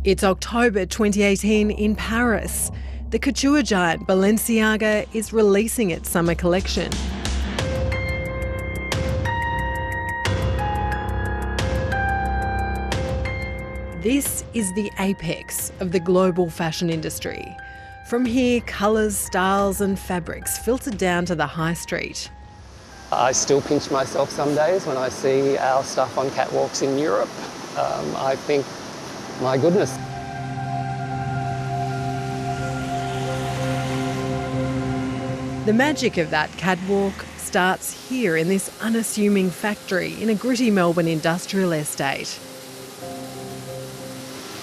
It's October 2018 in Paris. The couture giant Balenciaga is releasing its summer collection. This is the apex of the global fashion industry. From here, colours, styles and fabrics filter down to the high street. I still pinch myself some days when I see our stuff on catwalks in Europe. I think, my goodness. The magic of that catwalk starts here in this unassuming factory in a gritty Melbourne industrial estate.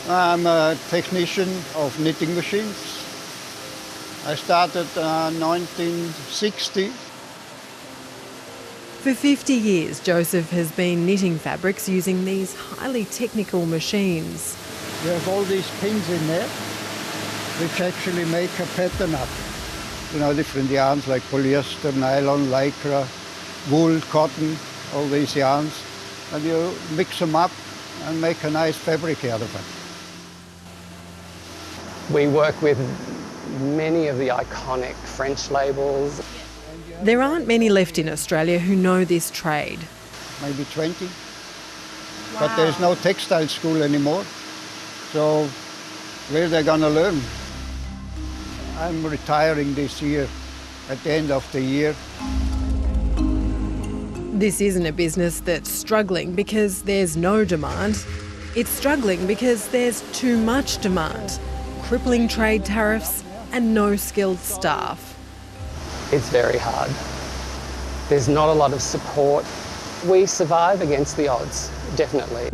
I'm a technician of knitting machines. I started in 1960. For 50 years, Joseph has been knitting fabrics using these highly technical machines. You have all these pins in there, which actually make a pattern up. You know, different yarns like polyester, nylon, lycra, wool, cotton, all these yarns. And you mix them up and make a nice fabric out of it. We work with many of the iconic French labels. There aren't many left in Australia who know this trade. Maybe 20. Wow. But there's no textile school anymore. So where are they going to learn? I'm retiring this year, at the end of the year. This isn't a business that's struggling because there's no demand. It's struggling because there's too much demand, crippling trade tariffs and no skilled staff. It's very hard. There's not a lot of support. We survive against the odds, definitely.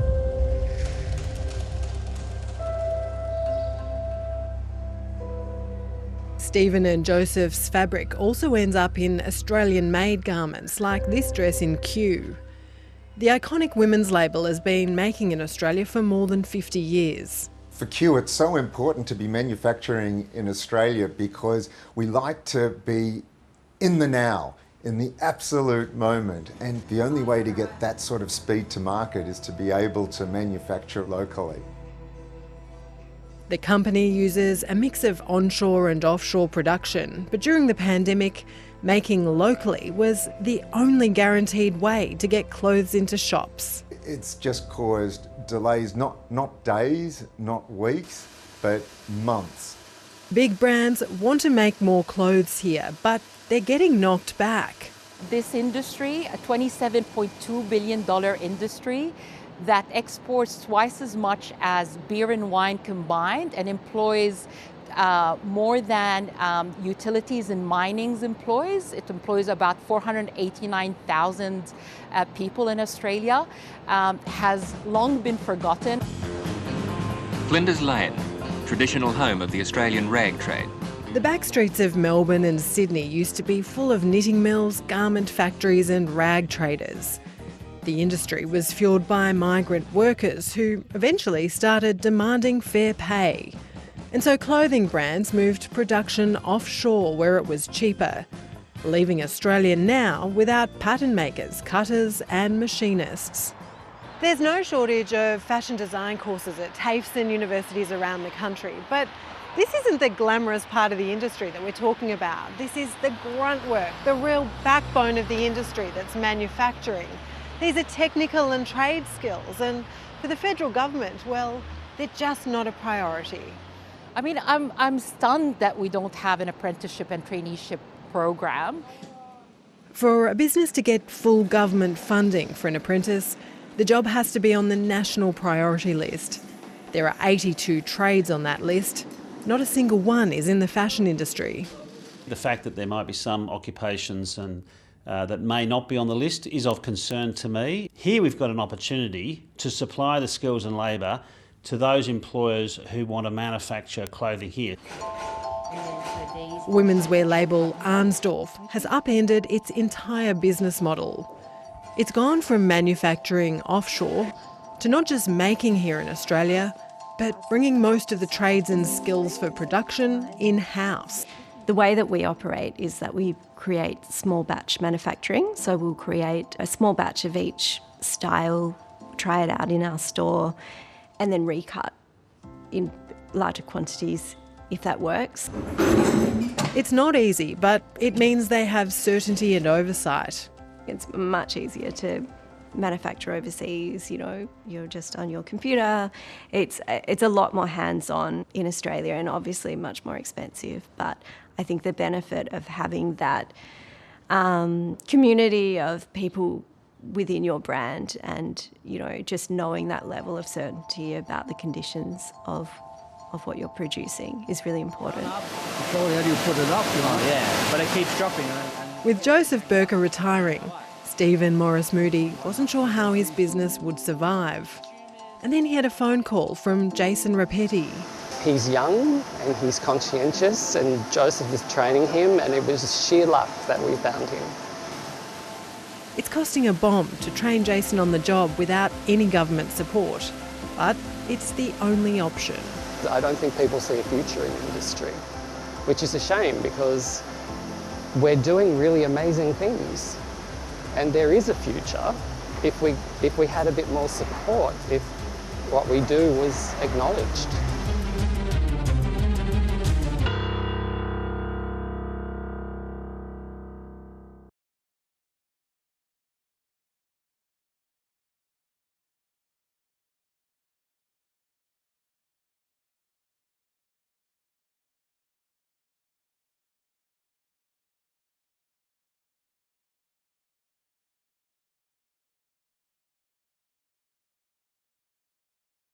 Stephen and Joseph's fabric also ends up in Australian-made garments like this dress in Kew. The iconic women's label has been making in Australia for more than 50 years. For Kew, it's so important to be manufacturing in Australia because we like to be in the now, in the absolute moment. And the only way to get that sort of speed to market is to be able to manufacture locally. The company uses a mix of onshore and offshore production, but during the pandemic, making locally was the only guaranteed way to get clothes into shops. It's just caused delays, not days, not weeks, but months. Big brands want to make more clothes here, but they're getting knocked back. This industry, a $27.2 billion industry that exports twice as much as beer and wine combined and employs more than utilities and minings employs. It employs about 489,000 people in Australia, has long been forgotten. Flinders Lane, traditional home of the Australian rag trade. The back streets of Melbourne and Sydney used to be full of knitting mills, garment factories and rag traders. The industry was fuelled by migrant workers who eventually started demanding fair pay. And so clothing brands moved production offshore where it was cheaper, leaving Australia now without pattern makers, cutters and machinists. There's no shortage of fashion design courses at TAFEs and universities around the country, but this isn't the glamorous part of the industry that we're talking about. This is the grunt work, the real backbone of the industry that's manufacturing. These are technical and trade skills, and for the federal government, well, they're just not a priority. I mean, I'm stunned that we don't have an apprenticeship and traineeship program. For a business to get full government funding for an apprentice, the job has to be on the national priority list. There are 82 trades on that list. Not a single one is in the fashion industry. The fact that there might be some occupations and that may not be on the list is of concern to me. Here we've got an opportunity to supply the skills and labour to those employers who want to manufacture clothing here. Women's wear label Armsdorf has upended its entire business model. It's gone from manufacturing offshore to not just making here in Australia, but bringing most of the trades and skills for production in-house. The way that we operate is that we create small batch manufacturing. So we'll create a small batch of each style, try it out in our store, and then recut. in larger quantities if that works. It's not easy, but it means they have certainty and oversight. It's much easier to manufacture overseas, you know, you're just on your computer. It's a lot more hands-on in Australia and obviously much more expensive. But I think the benefit of having that community of people within your brand and, you know, just knowing that level of certainty about the conditions of what you're producing is really important. So how do you put it up? You know? Oh, yeah, but it keeps dropping. With Joseph Burker retiring, Stephen Morris Moody wasn't sure how his business would survive. And then he had a phone call from Jason Rapetti. He's young and he's conscientious, and Joseph is training him, and it was sheer luck that we found him. It's costing a bomb to train Jason on the job without any government support, but it's the only option. I don't think people see a future in the industry, which is a shame because we're doing really amazing things. And there is a future if we had a bit more support, if what we do was acknowledged.